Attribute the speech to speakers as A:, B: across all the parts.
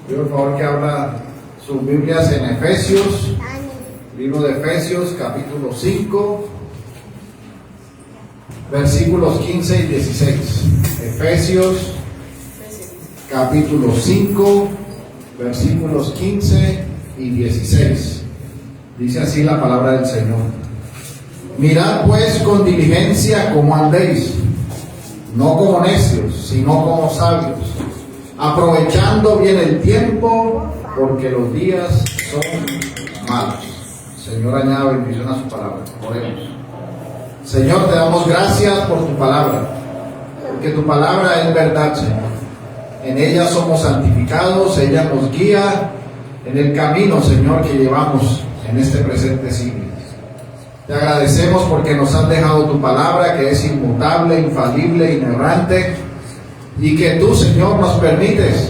A: Pido por favor que abra sus Biblias en Efesios, libro de Efesios, capítulo 5, versículos 15 y 16. Efesios, capítulo 5, versículos 15 y 16. Dice así la palabra del Señor. Mirad pues con diligencia cómo andéis, no como necios, sino como sabios, aprovechando bien el tiempo, porque los días son malos. Señor, añada bendición a su palabra. Oremos. Señor, te damos gracias por tu palabra, porque tu palabra es verdad, Señor. En ella somos santificados, ella nos guía en el camino, Señor, que llevamos en este presente siglo. Te agradecemos porque nos has dejado tu palabra, que es inmutable, infalible, inerrante, y que tú, Señor, nos permites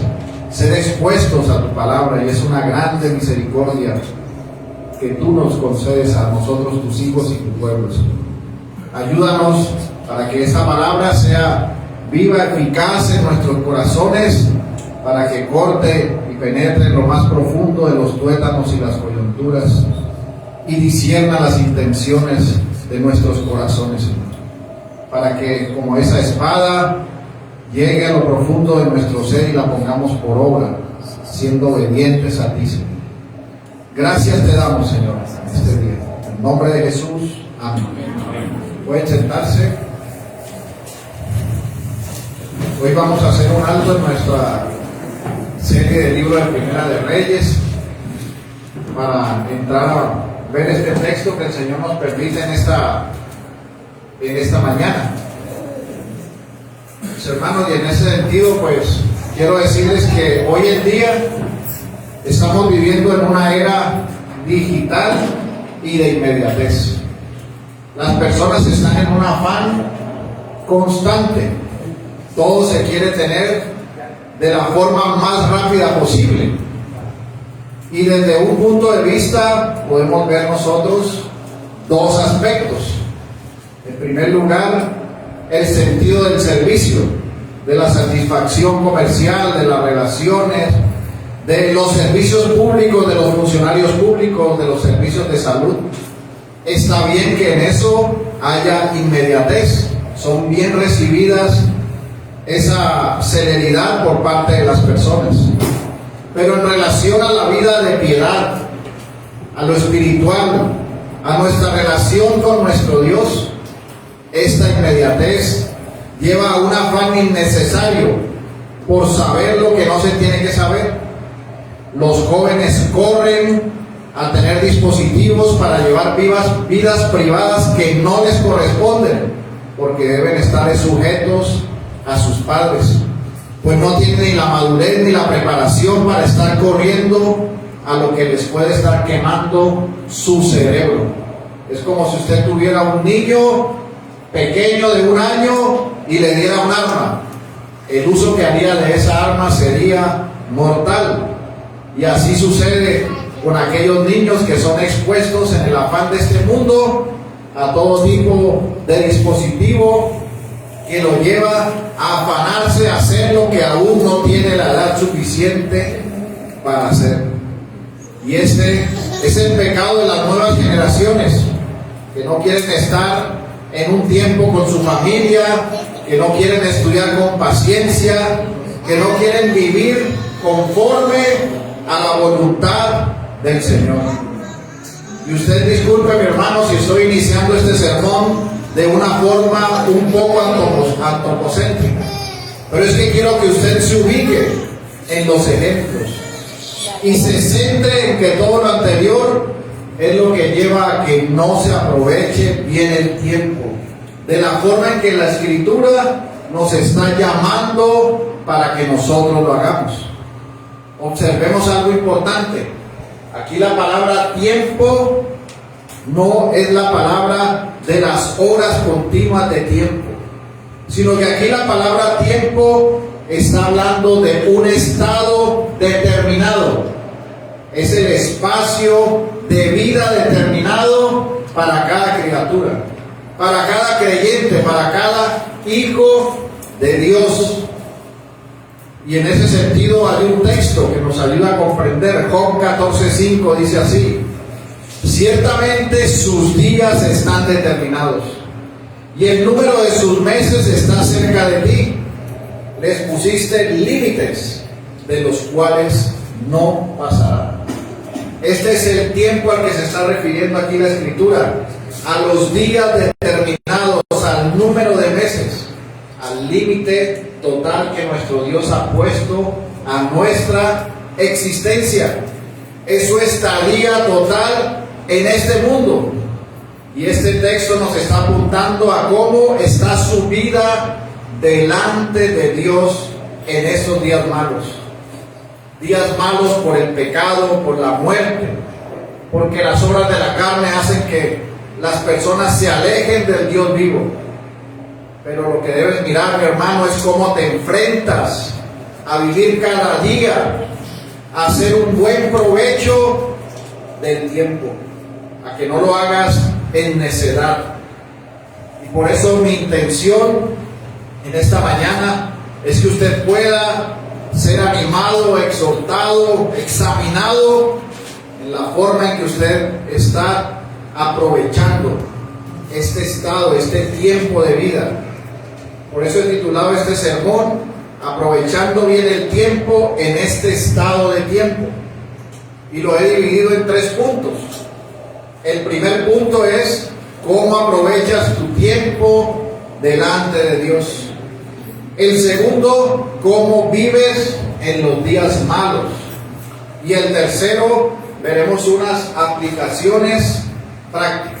A: ser expuestos a tu palabra, y es una grande misericordia que tú nos concedes a nosotros, tus hijos y tu pueblo, Señor. Ayúdanos para que esta palabra sea viva, eficaz en nuestros corazones, para que corte y penetre en lo más profundo de los tuétanos y las coyunturas, y discierna las intenciones de nuestros corazones, Señor, para que como esa espada llegue a lo profundo de nuestro ser y la pongamos por obra, siendo obedientes a ti, Señor. Gracias te damos, Señor, en este día. En nombre de Jesús, amén. Pueden sentarse. Hoy vamos a hacer un alto en nuestra serie de libros de Primera de Reyes para entrar a ver este texto que el Señor nos permite en esta mañana. Mis hermanos, y en ese sentido, pues quiero decirles que hoy en día estamos viviendo en una era digital y de inmediatez. Las personas están en un afán constante. Todo se quiere tener de la forma más rápida posible. Y desde un punto de vista podemos ver nosotros dos aspectos. En primer lugar, el sentido del servicio, de la satisfacción comercial, de las relaciones, de los servicios públicos, de los funcionarios públicos, de los servicios de salud. Está bien que en eso haya inmediatez, son bien recibidas esa celeridad por parte de las personas. Pero en relación a la vida de piedad, a lo espiritual, a nuestra relación con nuestro Dios, esta inmediatez lleva a un afán innecesario por saber lo que no se tiene que saber. Los jóvenes corren a tener dispositivos para llevar vidas privadas que no les corresponden, porque deben estar sujetos a sus padres, pues no tienen ni la madurez ni la preparación para estar corriendo a lo que les puede estar quemando su cerebro. Es como si usted tuviera un niño pequeño de 1 año y le diera un arma. El uso que haría de esa arma sería mortal. Y así sucede con aquellos niños que son expuestos en el afán de este mundo a todo tipo de dispositivo que lo lleva a afanarse a hacer lo que aún no tiene la edad suficiente para hacer. Y este es el pecado de las nuevas generaciones, que no quieren estar en un tiempo con su familia, que no quieren estudiar con paciencia, que no quieren vivir conforme a la voluntad del Señor. Y usted disculpe, mi hermano, si estoy iniciando este sermón de una forma un poco antropocéntrica, pero es que quiero que usted se ubique en los ejemplos y se centre en que todo lo anterior es lo que lleva a que no se aproveche bien el tiempo, de la forma en que la Escritura nos está llamando para que nosotros lo hagamos. Observemos algo importante. Aquí la palabra tiempo no es la palabra de las horas continuas de tiempo, sino que aquí la palabra tiempo está hablando de un estado determinado. Es el espacio de vida determinado para cada criatura, para cada creyente, para cada hijo de Dios. Y en ese sentido hay un texto que nos ayuda a comprender. Job 14:5 dice así: ciertamente sus días están determinados, y el número de sus meses está cerca de ti. Les pusiste límites, de los cuales no pasarán. Este es el tiempo al que se está refiriendo aquí la Escritura, a los días determinados, al número de meses, al límite total que nuestro Dios ha puesto a nuestra existencia. Es su estadía total en este mundo. Y este texto nos está apuntando a cómo está su vida delante de Dios en esos días malos. Días malos por el pecado, por la muerte, porque las obras de la carne hacen que las personas se alejen del Dios vivo. Pero lo que debes mirar, mi hermano, es cómo te enfrentas a vivir cada día, a hacer un buen provecho del tiempo, a que no lo hagas en necedad. Y por eso mi intención en esta mañana es que usted pueda ser animado, exhortado, examinado en la forma en que usted está aprovechando este estado, este tiempo de vida. Por eso he titulado este sermón: aprovechando bien el tiempo en este estado de tiempo. Y lo he dividido en 3 puntos. El primer punto es cómo aprovechas tu tiempo delante de Dios. El segundo, cómo vives en los días malos. Y el tercero, veremos unas aplicaciones prácticas.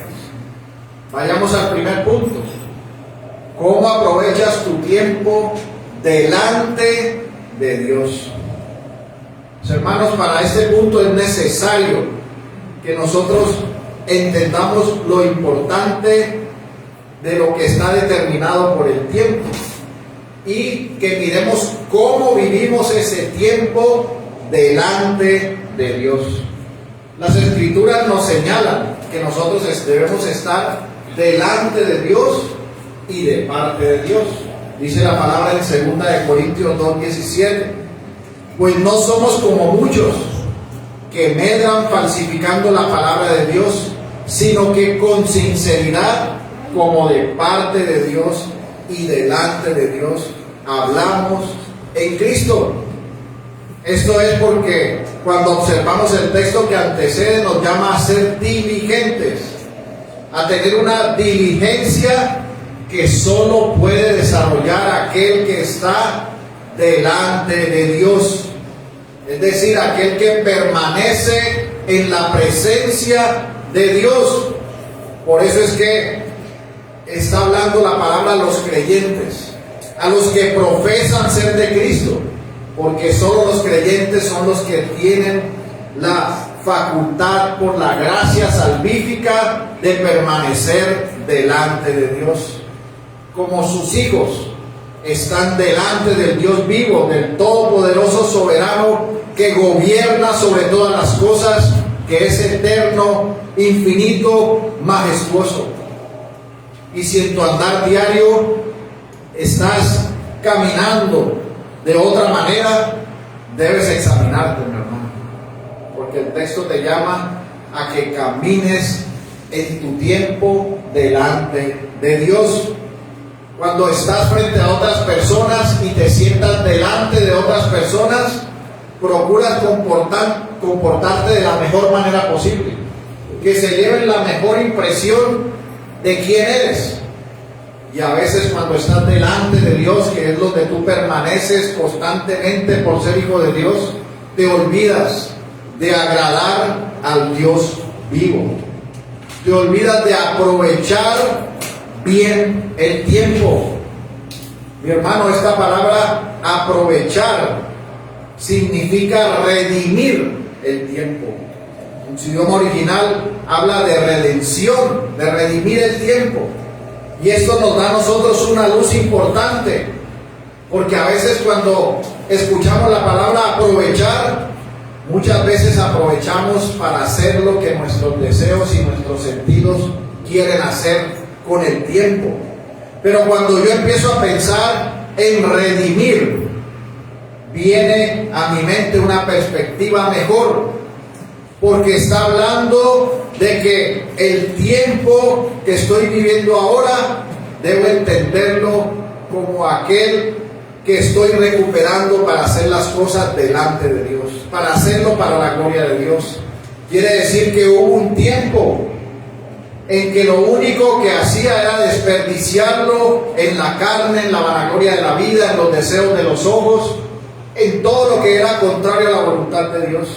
A: Vayamos al primer punto. ¿Cómo aprovechas tu tiempo delante de Dios? Pues, hermanos, para este punto es necesario que nosotros entendamos lo importante de lo que está determinado por el tiempo y que miremos cómo vivimos ese tiempo delante de Dios. Las Escrituras nos señalan que nosotros debemos estar delante de Dios y de parte de Dios. Dice la palabra en 2 Corintios 2:17: pues no somos como muchos que medran falsificando la palabra de Dios, sino que con sinceridad, como de parte de Dios y delante de Dios, hablamos en Cristo. Esto es porque cuando observamos el texto que antecede, nos llama a ser diligentes, a tener una diligencia que solo puede desarrollar aquel que está delante de Dios, es decir, aquel que permanece en la presencia de Dios. Por eso es que está hablando la palabra a los creyentes, a los que profesan ser de Cristo, porque solo los creyentes son los que tienen la facultad por la gracia salvífica de permanecer delante de Dios. Como sus hijos están delante del Dios vivo, del Todopoderoso Soberano, que gobierna sobre todas las cosas, que es eterno, infinito, majestuoso. Y si en tu andar diario estás caminando de otra manera, debes examinarte, mi hermano, porque el texto te llama a que camines en tu tiempo delante de Dios. Cuando estás frente a otras personas y te sientas delante de otras personas, procuras comportarte de la mejor manera posible, que se lleven la mejor impresión de quién eres. Y a veces cuando estás delante de Dios, que es donde tú permaneces constantemente por ser hijo de Dios, te olvidas de agradar al Dios vivo. Te olvidas de aprovechar bien el tiempo. Mi hermano, esta palabra aprovechar significa redimir el tiempo. En su idioma original habla de redención, de redimir el tiempo. Y esto nos da a nosotros una luz importante, porque a veces cuando escuchamos la palabra aprovechar, muchas veces aprovechamos para hacer lo que nuestros deseos y nuestros sentidos quieren hacer con el tiempo. Pero cuando yo empiezo a pensar en redimir viene a mi mente una perspectiva mejor, porque está hablando de que el tiempo que estoy viviendo ahora debo entenderlo como aquel que estoy recuperando para hacer las cosas delante de Dios, para hacerlo para la gloria de Dios. Quiere decir que hubo un tiempo en que lo único que hacía era desperdiciarlo en la carne, en la vanagloria de la vida, en los deseos de los ojos, en todo lo que era contrario a la voluntad de Dios.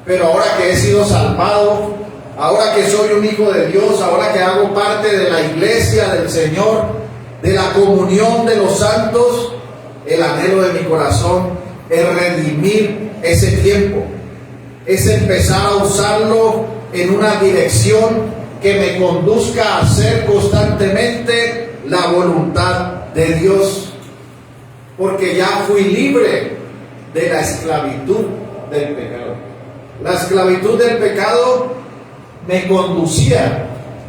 A: Pero ahora que he sido salvado, ahora que soy un hijo de Dios, ahora que hago parte de la iglesia del Señor, de la comunión de los santos, el anhelo de mi corazón es redimir ese tiempo, es empezar a usarlo en una dirección que me conduzca a hacer constantemente la voluntad de Dios, porque ya fui libre de la esclavitud del pecado. La esclavitud del pecado me conducía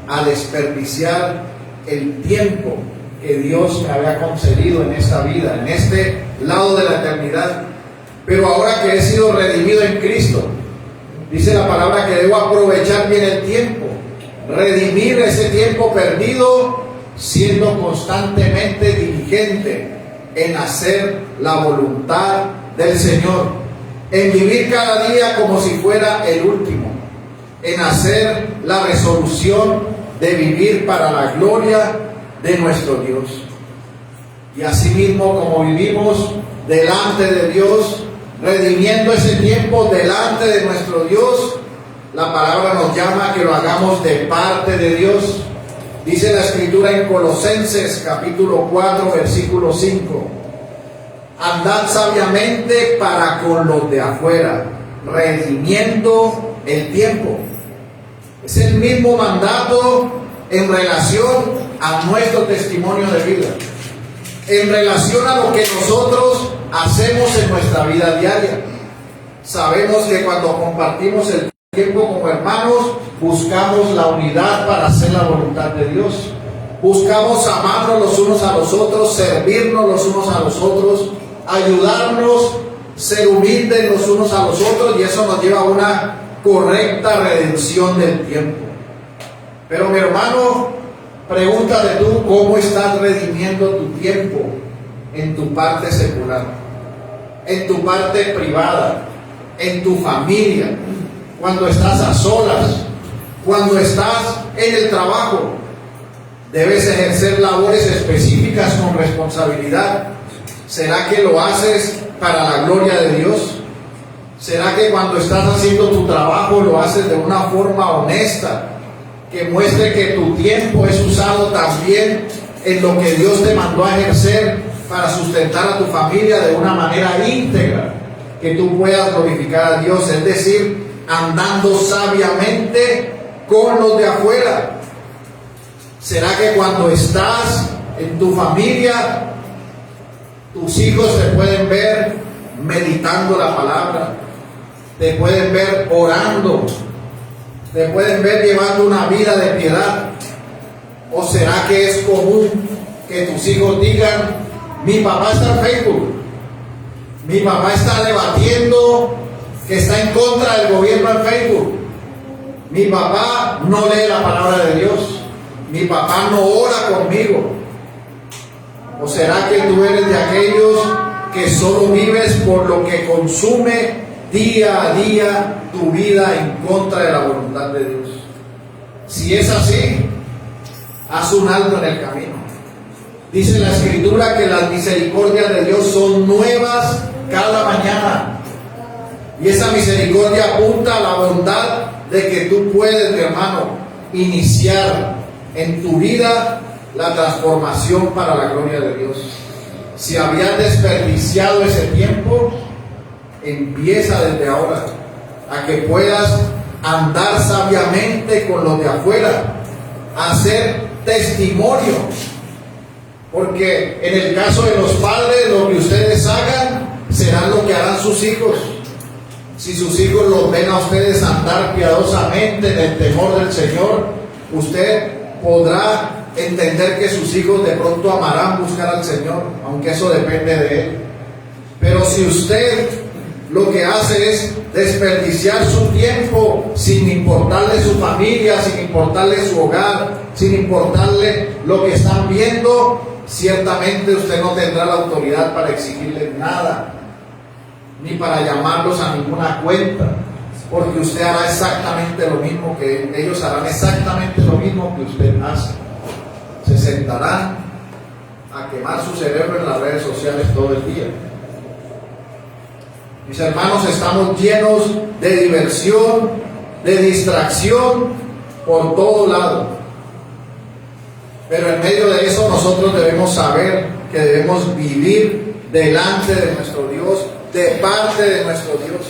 A: a desperdiciar el tiempo que Dios me había concedido en esta vida, en este lado de la eternidad. Pero ahora que he sido redimido en Cristo, dice la palabra que debo aprovechar bien el tiempo, redimir ese tiempo perdido, siendo constantemente diligente en hacer la voluntad del Señor, en vivir cada día como si fuera el último, en hacer la resolución de vivir para la gloria de nuestro Dios. Y asimismo, como vivimos delante de Dios, redimiendo ese tiempo delante de nuestro Dios, la palabra nos llama a que lo hagamos de parte de Dios. Dice la Escritura en Colosenses capítulo 4 versículo 5: andad sabiamente para con los de afuera, redimiendo el tiempo. Es el mismo mandato en relación a nuestro testimonio de vida, en relación a lo que nosotros hacemos en nuestra vida diaria. Sabemos que cuando compartimos el tiempo como hermanos, buscamos la unidad para hacer la voluntad de Dios. Buscamos amarnos los unos a los otros, servirnos los unos a los otros, ayudarnos, ser humildes los unos a los otros, y eso nos lleva a una correcta redención del tiempo. Pero mi hermano, pregúntate tú, ¿cómo estás redimiendo tu tiempo en tu parte secular, en tu parte privada, en tu familia, cuando estás a solas, cuando estás en el trabajo? Debes ejercer labores específicas con responsabilidad. ¿Será que lo haces para la gloria de Dios? ¿Será que cuando estás haciendo tu trabajo lo haces de una forma honesta, que muestre que tu tiempo es usado también en lo que Dios te mandó a ejercer para sustentar a tu familia de una manera íntegra, que tú puedas glorificar a Dios? Es decir, andando sabiamente con los de afuera. ¿Será que cuando estás en tu familia, tus hijos te pueden ver meditando la palabra, te pueden ver orando, te pueden ver llevando una vida de piedad? ¿O será que es común que tus hijos digan: mi papá está en Facebook, mi papá está debatiendo que está en contra del gobierno en Facebook, mi papá no lee la palabra de Dios, mi papá no ora conmigo? ¿O será que tú eres de aquellos que solo vives por lo que consume día a día tu vida en contra de la voluntad de Dios? Si es así, haz un alto en el camino. Dice la Escritura que las misericordias de Dios son nuevas cada mañana. Y esa misericordia apunta a la bondad de que tú puedes, mi hermano, iniciar en tu vida la transformación para la gloria de Dios. Si habías desperdiciado ese tiempo, empieza desde ahora a que puedas andar sabiamente con los de afuera, hacer testimonio, porque en el caso de los padres, lo que ustedes hagan será lo que harán sus hijos. Si sus hijos los ven a ustedes andar piadosamente en el temor del Señor, usted podrá entender que sus hijos de pronto amarán buscar al Señor, aunque eso depende de Él. Pero si usted lo que hace es desperdiciar su tiempo sin importarle su familia, sin importarle su hogar, sin importarle lo que están viendo, ciertamente usted no tendrá la autoridad para exigirles nada, ni para llamarlos a ninguna cuenta, porque usted hará exactamente lo mismo que ellos harán exactamente lo mismo que usted hace. Se sentarán a quemar su cerebro en las redes sociales todo el día. Mis hermanos, estamos llenos de diversión, de distracción por todo lado. Pero en medio de eso nosotros debemos saber que debemos vivir delante de nuestro Dios, de parte de nuestro Dios.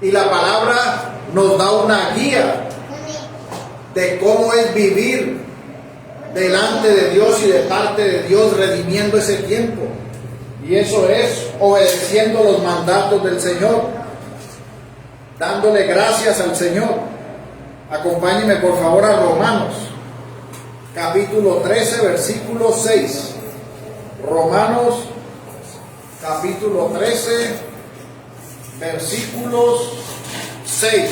A: Y la palabra nos da una guía de cómo es vivir delante de Dios y de parte de Dios, redimiendo ese tiempo. Y eso es obedeciendo los mandatos del Señor, dándole gracias al Señor. Acompáñenme por favor a Romanos, capítulo 13, versículo 6. Romanos, capítulo 13, versículos 6.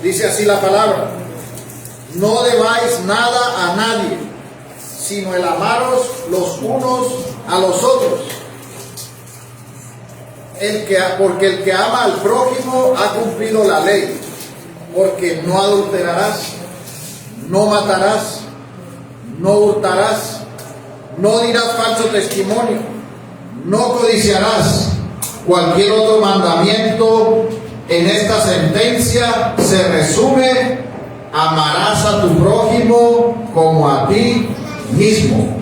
A: Dice así la palabra: no debáis nada a nadie, sino el amaros los unos a los otros. Porque el que ama al prójimo ha cumplido la ley. Porque no adulterarás, no matarás, no hurtarás, no dirás falso testimonio, no codiciarás. Cualquier otro mandamiento en esta sentencia se resume: amarás a tu prójimo como a ti mismo.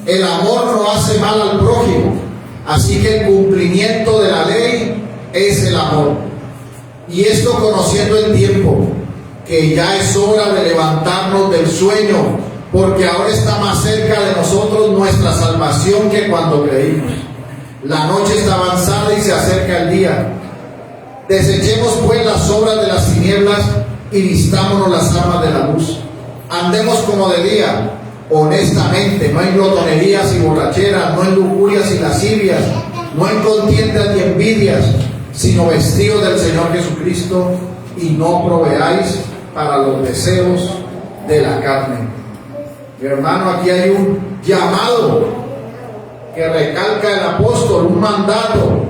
A: El amor no hace mal al prójimo, así que el cumplimiento de la ley es el amor. Y esto conociendo el tiempo, que ya es hora de levantarnos del sueño, porque ahora está más cerca de nosotros nuestra salvación que cuando creímos. La noche está avanzada y se acerca el día. Desechemos pues las obras de las tinieblas y vistámonos las armas de la luz. Andemos como de día, honestamente, no en glotonerías y borracheras, no en lujurias y lascivias, no en contiendas ni envidias, sino vestidos del Señor Jesucristo, y no proveáis para los deseos de la carne. Mi hermano, aquí hay un llamado que recalca el apóstol, un mandato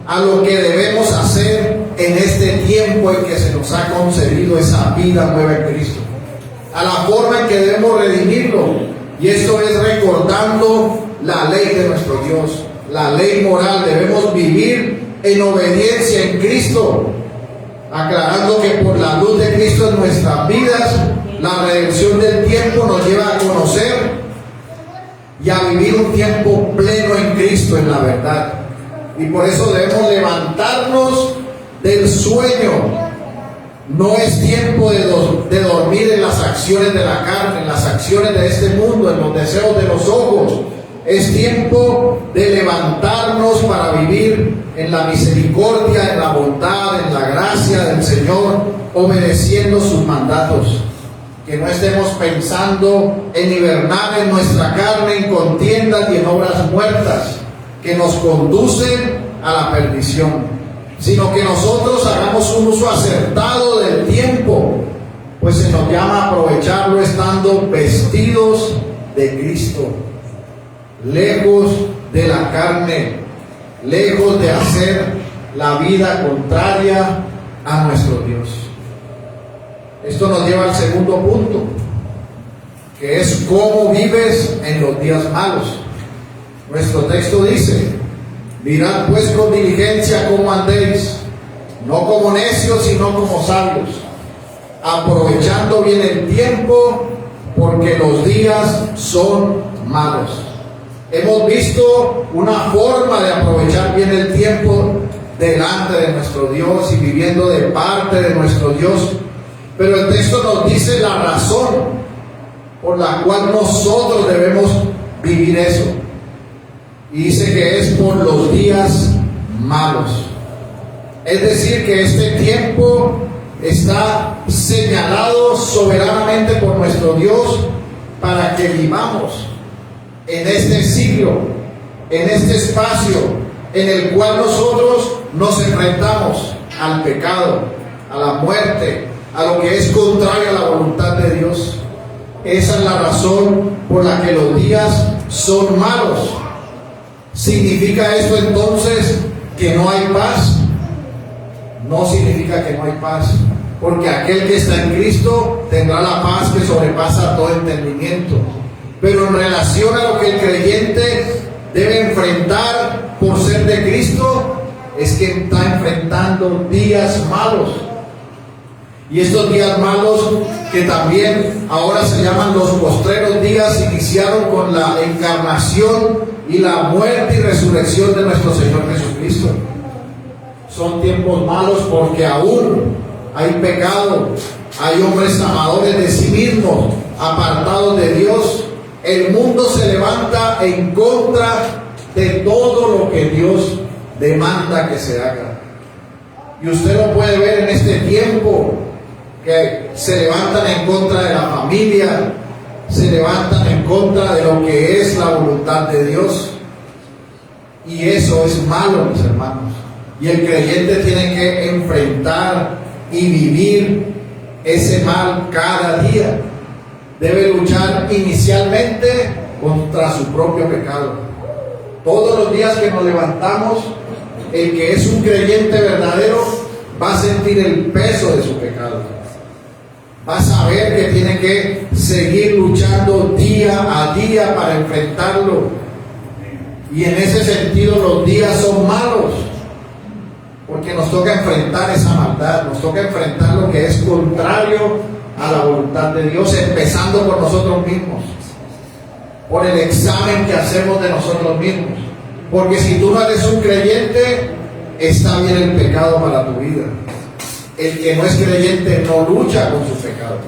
A: a lo que debemos hacer en este tiempo en que se nos ha concedido esa vida nueva en Cristo, a la forma en que debemos redimirlo. Y esto es recordando la ley de nuestro Dios, la ley moral. Debemos vivir en obediencia en Cristo, aclarando que por la luz de Cristo en nuestras vidas, la redención del tiempo nos lleva a conocer y a vivir un tiempo pleno en Cristo, en la verdad. Y por eso debemos levantarnos del sueño. No es tiempo de dormir en las acciones de la carne, en las acciones de este mundo, en los deseos de los ojos. Es tiempo de levantarnos para vivir en la misericordia, en la bondad, en la gracia del Señor, obedeciendo sus mandatos. Que no estemos pensando en hibernar en nuestra carne, en contiendas y en obras muertas que nos conducen a la perdición, sino que nosotros hagamos un uso acertado del tiempo, pues se nos llama a aprovecharlo estando vestidos de Cristo, lejos de la carne, lejos de hacer la vida contraria a nuestro Dios. Esto nos lleva al segundo punto, que es cómo vives en los días malos. Nuestro texto dice: mirad pues con diligencia cómo andéis, no como necios, sino como sabios, aprovechando bien el tiempo, porque los días son malos. Hemos visto una forma de aprovechar bien el tiempo delante de nuestro Dios y viviendo de parte de nuestro Dios. Pero el texto nos dice la razón por la cual nosotros debemos vivir eso. Y dice que es por los días malos. Es decir, que este tiempo está señalado soberanamente por nuestro Dios para que vivamos en este siglo en este espacio en el cual nosotros nos enfrentamos al pecado, a la muerte, a lo que es contrario a la voluntad de Dios. Esa es la razón por la que los días son malos. ¿Significa esto entonces que no hay paz? No significa que no hay paz, porque aquel que está en Cristo tendrá la paz que sobrepasa todo entendimiento. Pero en relación a lo que el creyente debe enfrentar por ser de Cristo, es que está enfrentando días malos. Y estos días malos, que también ahora se llaman los postreros días, iniciaron con la encarnación y la muerte y resurrección de nuestro Señor Jesucristo. Son tiempos malos porque aún hay pecado, hay hombres amadores de sí mismos, apartados de Dios. El mundo se levanta en contra de todo lo que Dios demanda que se haga. Y usted lo puede ver en este tiempo, que se levantan en contra de la familia, se levantan en contra de lo que es la voluntad de Dios. Y eso es malo, mis hermanos. Y el creyente tiene que enfrentar y vivir ese mal cada día. Debe luchar inicialmente contra su propio pecado. Todos los días que nos levantamos, el que es un creyente verdadero va a sentir el peso de su pecado. Va a saber que tiene que seguir luchando día a día para enfrentarlo. Y en ese sentido los días son malos, porque nos toca enfrentar esa maldad, nos toca enfrentar lo que es contrario a la voluntad de Dios, empezando por nosotros mismos, por el examen que hacemos de nosotros mismos. Porque si tú no eres un creyente, está bien el pecado para tu vida. El que no es creyente no lucha con su pecado.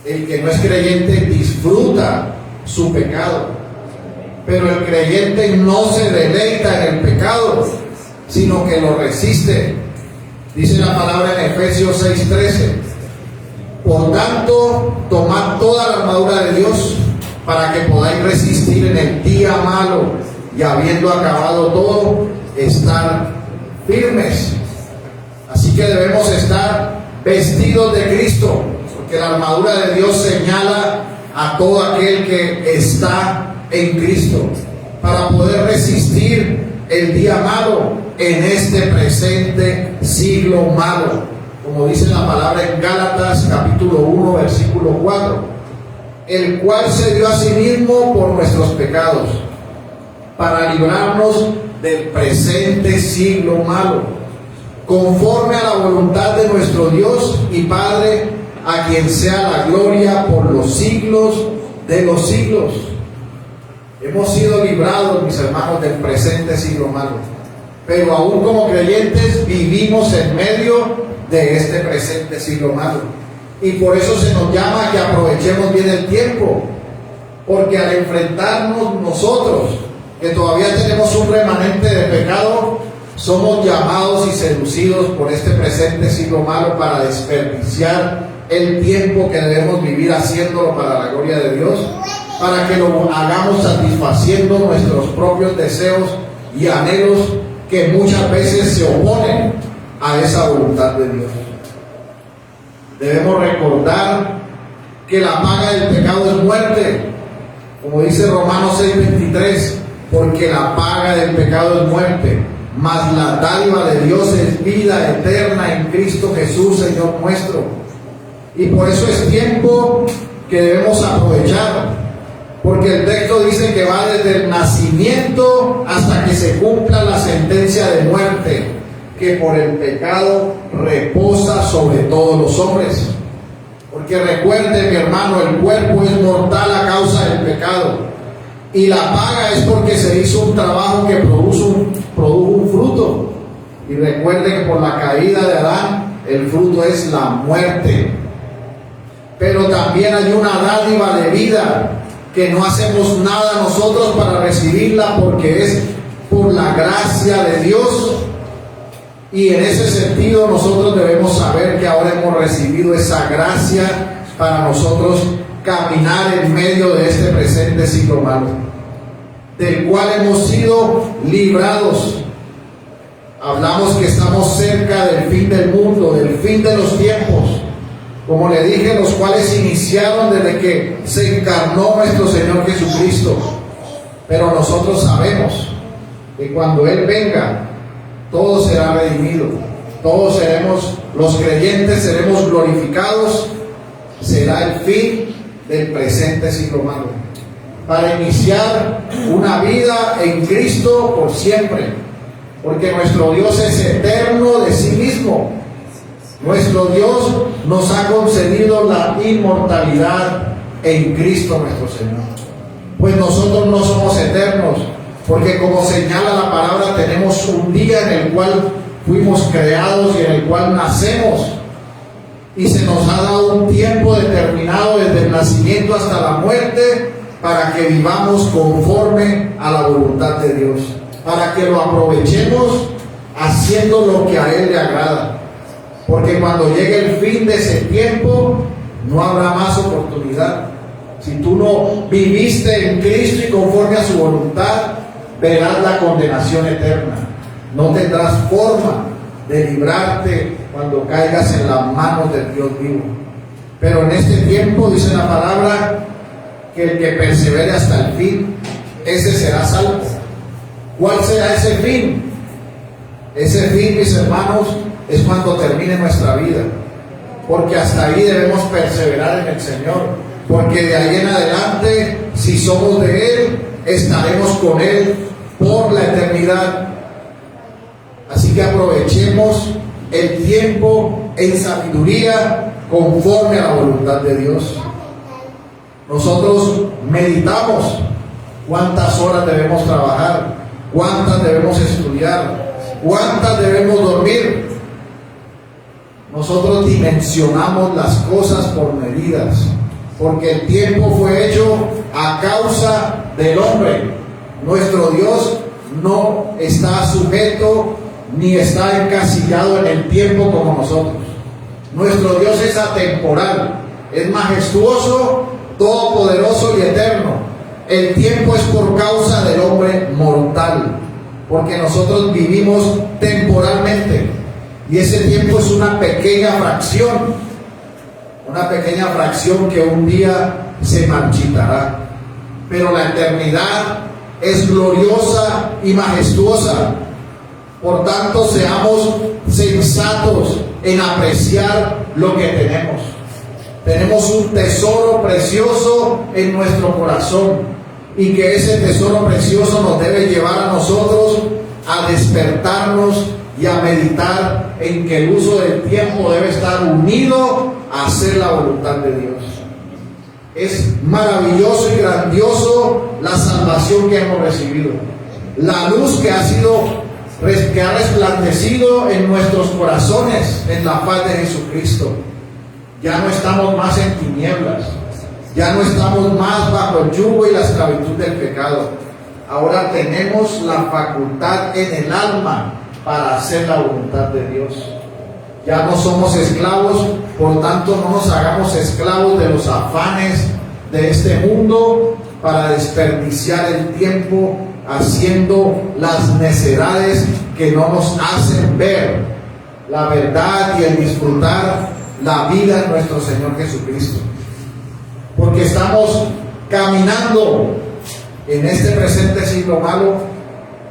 A: El que no es creyente disfruta su pecado. Pero el creyente no se deleita en el pecado, sino que lo resiste. Dice la palabra en Efesios 6:13: por tanto, tomad toda la armadura de Dios para que podáis resistir en el día malo, y habiendo acabado todo, estar firmes. Así que debemos estar vestidos de Cristo, porque la armadura de Dios señala a todo aquel que está en Cristo, para poder resistir el día malo en este presente siglo malo, como dice la palabra en Gálatas capítulo 1 versículo 4, el cual se dio a sí mismo por nuestros pecados, para librarnos del presente siglo malo, conforme a la voluntad de nuestro Dios y Padre, a quien sea la gloria por los siglos de los siglos. Hemos sido librados, mis hermanos, del presente siglo malo, pero aún como creyentes vivimos en medio de este presente siglo malo, y por eso se nos llama que aprovechemos bien el tiempo, porque al enfrentarnos nosotros, que todavía tenemos un remanente de pecado, somos llamados y seducidos por este presente siglo malo para desperdiciar el tiempo que debemos vivir haciéndolo para la gloria de Dios, para que lo hagamos satisfaciendo nuestros propios deseos y anhelos que muchas veces se oponen a esa voluntad de Dios. Debemos recordar que la paga del pecado es muerte, como dice Romanos 6:23, porque la paga del pecado es muerte, mas la dádiva de Dios es vida eterna en Cristo Jesús, Señor nuestro. Y por eso es tiempo que debemos aprovechar, porque el texto dice que va desde el nacimiento hasta que se cumpla la sentencia de muerte, que por el pecado reposa sobre todos los hombres. Porque recuerde, mi hermano, el cuerpo es mortal a causa del pecado, y la paga es porque se hizo un trabajo que produjo un fruto. Y recuerde que por la caída de Adán, el fruto es la muerte. Pero también hay una dádiva de vida, que no hacemos nada nosotros para recibirla, porque es por la gracia de Dios. Y en ese sentido nosotros debemos saber que ahora hemos recibido esa gracia para nosotros caminar en medio de este presente siglo malo. del cual hemos sido librados. Hablamos que estamos cerca del fin del mundo, del fin de los tiempos, como le dije, los cuales iniciaron desde que se encarnó nuestro Señor Jesucristo. Pero nosotros sabemos que cuando Él venga, todo será redimido, todos seremos, los creyentes seremos glorificados. Será el fin del presente siglo malo, para iniciar una vida en Cristo por siempre, porque nuestro Dios es eterno de sí mismo. Nuestro Dios nos ha concedido la inmortalidad en Cristo nuestro Señor. Pues nosotros no somos eternos, porque como señala la palabra, tenemos un día en el cual fuimos creados y en el cual nacemos, y se nos ha dado un tiempo determinado desde el nacimiento hasta la muerte para que vivamos conforme a la voluntad de Dios, para que lo aprovechemos haciendo lo que a Él le agrada, porque cuando llegue el fin de ese tiempo no habrá más oportunidad. Si tú no viviste en Cristo y conforme a su voluntad, verás la condenación eterna. No tendrás forma de librarte cuando caigas en las manos del Dios vivo. Pero en este tiempo dice la palabra que el que persevere hasta el fin, ese será salvo. ¿Cuál será ese fin? Ese fin, mis hermanos, es cuando termine nuestra vida, porque hasta ahí debemos perseverar en el Señor, porque de ahí en adelante, si somos de Él, estaremos con Él por la eternidad. Así que aprovechemos el tiempo en sabiduría conforme a la voluntad de Dios. Nosotros meditamos cuántas horas debemos trabajar, cuántas debemos estudiar, cuántas debemos dormir. Nosotros dimensionamos las cosas por medidas, porque el tiempo fue hecho a causa del hombre. Nuestro Dios no está sujeto ni está encasillado en el tiempo como nosotros. Nuestro Dios es atemporal, es majestuoso, todopoderoso y eterno. El tiempo es por causa del hombre mortal, porque nosotros vivimos temporalmente, y ese tiempo es una pequeña fracción que un día se marchitará. Pero la eternidad es gloriosa y majestuosa. Por tanto, seamos sensatos en apreciar lo que tenemos. Tenemos un tesoro precioso en nuestro corazón, y que ese tesoro precioso nos debe llevar a nosotros a despertarnos y a meditar en que el uso del tiempo debe estar unido a hacer la voluntad de Dios. Es maravilloso y grandioso la salvación que hemos recibido, la luz que ha resplandecido en nuestros corazones en la paz de Jesucristo. Ya no estamos más en tinieblas, ya no estamos más bajo el yugo y la esclavitud del pecado. Ahora tenemos la facultad en el alma para hacer la voluntad de Dios. Ya no somos esclavos, por tanto no nos hagamos esclavos de los afanes de este mundo para desperdiciar el tiempo haciendo las necedades que no nos hacen ver la verdad y el disfrutar la vida de nuestro Señor Jesucristo. Porque estamos caminando en este presente siglo malo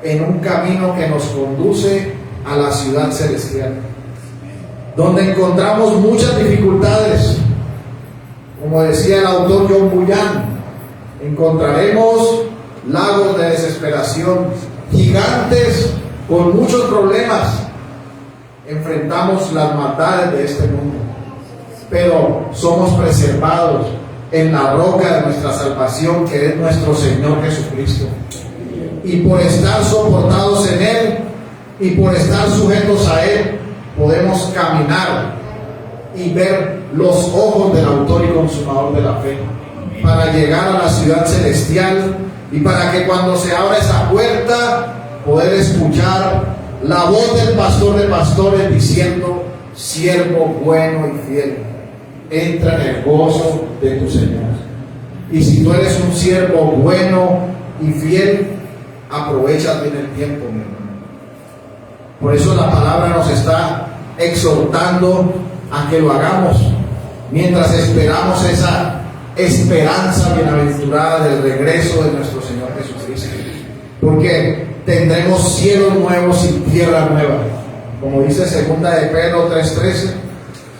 A: en un camino que nos conduce a la ciudad celestial, donde encontramos muchas dificultades. Como decía el autor John Bunyan, encontraremos lagos de desesperación, gigantes con muchos problemas. Enfrentamos las maldades de este mundo, pero somos preservados en la roca de nuestra salvación, que es nuestro Señor Jesucristo. Y por estar soportados en Él y por estar sujetos a Él, podemos caminar y ver los ojos del autor y consumador de la fe, para llegar a la ciudad celestial, y para que cuando se abra esa puerta, poder escuchar la voz del pastor de pastores diciendo: siervo bueno y fiel, entra en el gozo de tu Señor. Y si tú eres un siervo bueno y fiel, aprovechas bien el tiempo, mi hermano. Por eso la palabra nos está exhortando a que lo hagamos mientras esperamos esa esperanza bienaventurada del regreso de nuestro Señor Jesucristo, porque tendremos cielos nuevos y tierra nueva, como dice 2 de Pedro 3:13.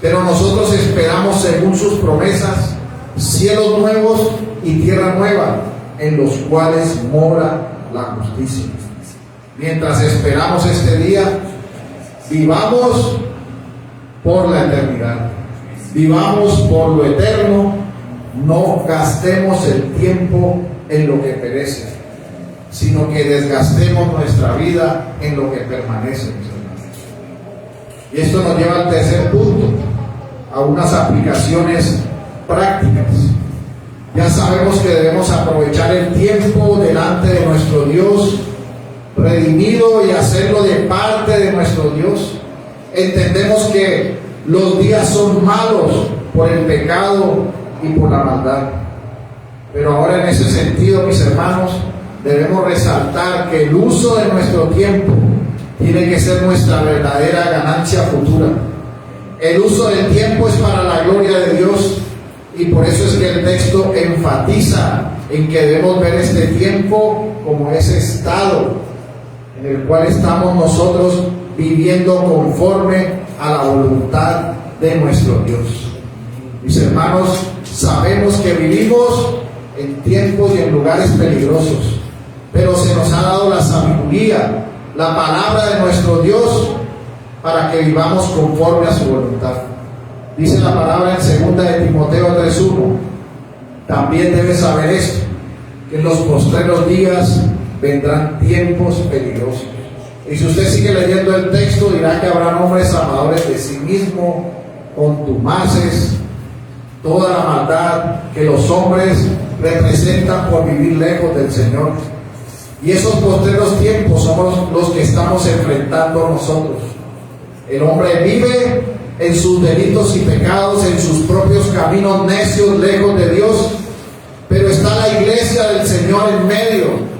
A: Pero nosotros esperamos, según sus promesas, cielos nuevos y tierra nueva, en los cuales mora la justicia. Mientras esperamos este día, vivamos por la eternidad, vivamos por lo eterno, no gastemos el tiempo en lo que perece, sino que desgastemos nuestra vida en lo que permanece, mis hermanos. Y esto nos lleva al tercer punto, a unas aplicaciones prácticas. Ya sabemos que debemos aprovechar el tiempo delante de nuestro Dios redimido y hacerlo de parte de nuestro Dios. Entendemos que los días son malos por el pecado y por la maldad. Pero ahora, en ese sentido, mis hermanos, debemos resaltar que el uso de nuestro tiempo tiene que ser nuestra verdadera ganancia futura. El uso del tiempo es para la gloria de Dios, y por eso es que el texto enfatiza en que debemos ver este tiempo como ese estado en el cual estamos nosotros viviendo conforme a la voluntad de nuestro Dios. Mis hermanos, sabemos que vivimos en tiempos y en lugares peligrosos, pero se nos ha dado la sabiduría, la palabra de nuestro Dios, para que vivamos conforme a su voluntad. Dice la palabra en 2 de Timoteo 3:1, también debes saber esto, que en los postreros días vendrán tiempos peligrosos. Y si usted sigue leyendo el texto, dirá que habrán hombres amadores de sí mismos, contumaces, toda la maldad que los hombres representan por vivir lejos del Señor. Y esos postreros tiempos somos los que estamos enfrentando nosotros. El hombre vive en sus delitos y pecados, en sus propios caminos necios, lejos de Dios, pero está la iglesia del Señor en medio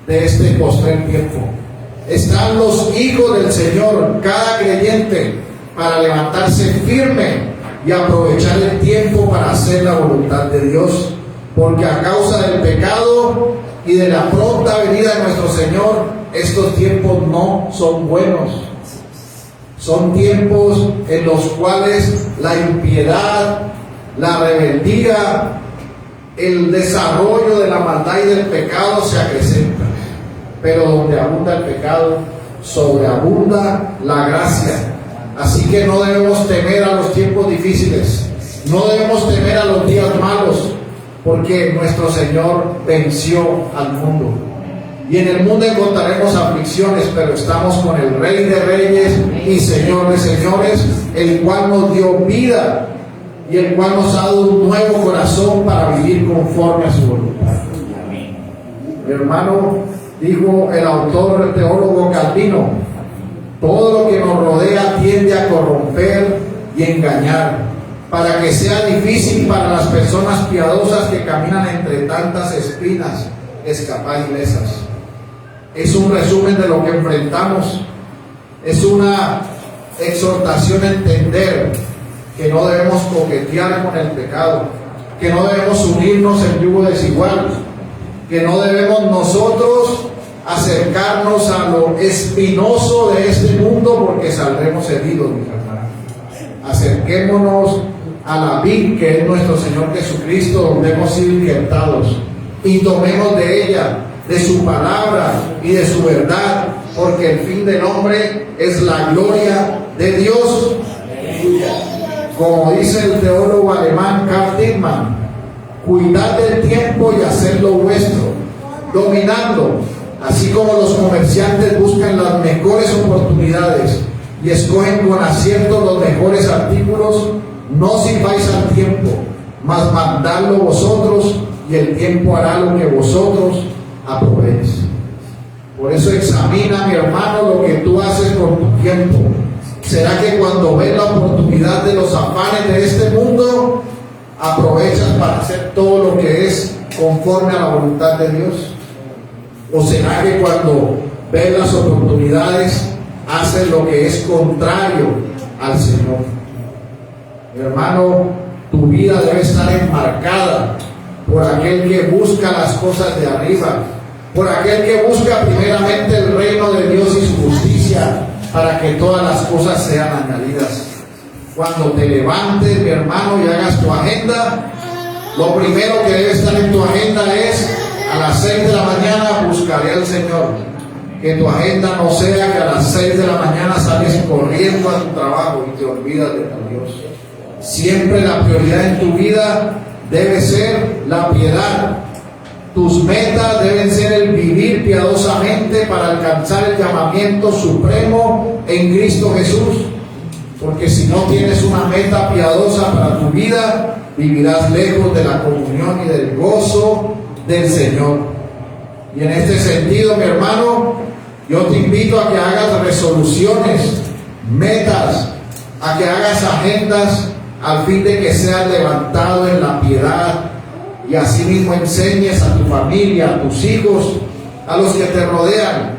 A: de este postrer tiempo. Están los hijos del Señor, cada creyente, para levantarse firme y aprovechar el tiempo para hacer la voluntad de Dios, porque a causa del pecado y de la pronta venida de nuestro Señor, estos tiempos no son buenos. Son tiempos en los cuales la impiedad, la rebeldía, el desarrollo de la maldad y del pecado se acrecentan. Pero donde abunda el pecado, sobreabunda la gracia. Así que no debemos temer a los tiempos difíciles, no debemos temer a los días malos, porque nuestro Señor venció al mundo. Y en el mundo encontraremos aflicciones, pero estamos con el Rey de Reyes y Señor de Señores, el cual nos dio vida y el cual nos ha dado un nuevo corazón para vivir conforme a su voluntad. Mi hermano, dijo el autor teólogo Calvino, todo lo que nos rodea tiende a corromper y engañar, para que sea difícil para las personas piadosas que caminan entre tantas espinas escapar ilesas. Es un resumen de lo que enfrentamos. Es una exhortación a entender que no debemos coquetear con el pecado, que no debemos unirnos en yugo desigual, que no debemos nosotros acercarnos a lo espinoso de este mundo, porque saldremos heridos, mis hermanos. Acerquémonos a la vid, que es nuestro Señor Jesucristo, donde hemos sido injertados, y tomemos de ella, de su palabra y de su verdad, porque el fin del hombre es la gloria de Dios. Como dice el teólogo alemán Karl Dittmann, cuidad del tiempo y hacerlo vuestro, dominando, así como los comerciantes buscan las mejores oportunidades y escogen con acierto los mejores artículos. No sirváis al tiempo, mas mandadlo vosotros, y el tiempo hará lo que vosotros aprobéis. Por eso examina, mi hermano, lo que tú haces con tu tiempo. ¿Será que cuando ves la oportunidad de los afanes de este mundo, aprovechas para hacer todo lo que es conforme a la voluntad de Dios? ¿O será que cuando ves las oportunidades haces lo que es contrario al Señor? Mi hermano, tu vida debe estar enmarcada por aquel que busca las cosas de arriba, por aquel que busca primeramente el reino de Dios y su justicia, para que todas las cosas sean añadidas. Cuando te levantes, mi hermano, y hagas tu agenda, lo primero que debe estar en tu agenda es: a las 6 de la mañana buscaré al Señor. Que tu agenda no sea que a las 6 de la mañana sales corriendo a tu trabajo y te olvidas de tu Dios. Siempre la prioridad en tu vida debe ser la piedad. Tus metas deben ser el vivir piadosamente para alcanzar el llamamiento supremo en Cristo Jesús. Porque si no tienes una meta piadosa para tu vida, vivirás lejos de la comunión y del gozo del Señor. Y en este sentido, mi hermano, yo te invito a que hagas resoluciones, metas, a que hagas agendas, al fin de que seas levantado en la piedad, y asimismo enseñes a tu familia, a tus hijos, a los que te rodean,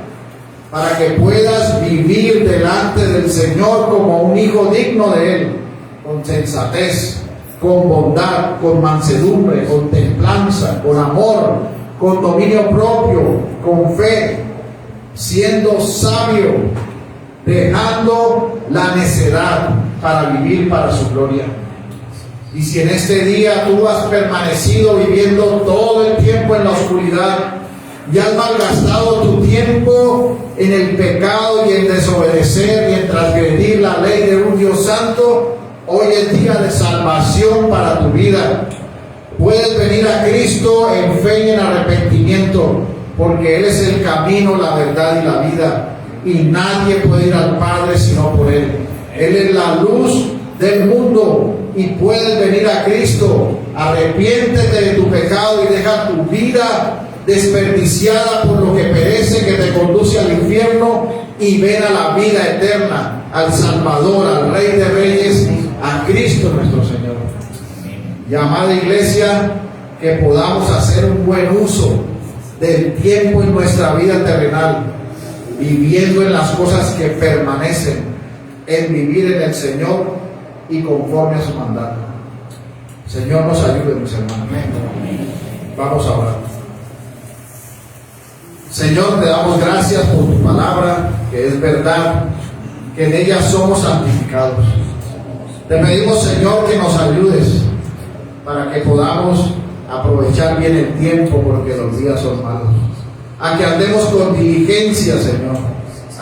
A: para que puedas vivir delante del Señor como un hijo digno de Él, con sensatez, con bondad, con mansedumbre, con templanza, con amor, con dominio propio, con fe, siendo sabio, dejando la necedad para vivir para su gloria. Y si en este día tú has permanecido viviendo todo el tiempo en la oscuridad y has malgastado tu tiempo en el pecado y en desobedecer y en transgredir la ley de un Dios santo, hoy es día de salvación para tu vida. Puedes venir a Cristo en fe y en arrepentimiento, porque Él es el camino, la verdad y la vida, y nadie puede ir al Padre sino por Él. Él es la luz del mundo y puedes venir a Cristo. Arrepiéntete de tu pecado y deja tu vida desperdiciada por lo que perece, que te conduce al infierno, y ven a la vida eterna, al Salvador, al Rey de Reyes, a Cristo nuestro Señor. Y amada iglesia, que podamos hacer un buen uso del tiempo en nuestra vida terrenal, viviendo en las cosas que permanecen, en vivir en el Señor y conforme a su mandato. Señor, nos ayude, mis hermanos. Vamos a orar. Señor, te damos gracias por tu palabra, que es verdad, que en ella somos santificados. Te pedimos, Señor, que nos ayudes para que podamos aprovechar bien el tiempo, porque los días son malos. A que andemos con diligencia, Señor,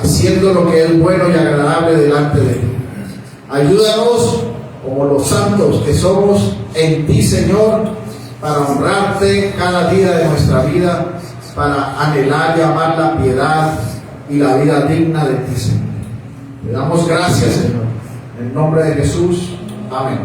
A: haciendo lo que es bueno y agradable delante de ti. Ayúdanos, como los santos que somos, en ti, Señor, para honrarte cada día de nuestra vida, para anhelar y amar la piedad y la vida digna de ti, Señor. Te damos gracias, Señor. En el nombre de Jesús. Amén.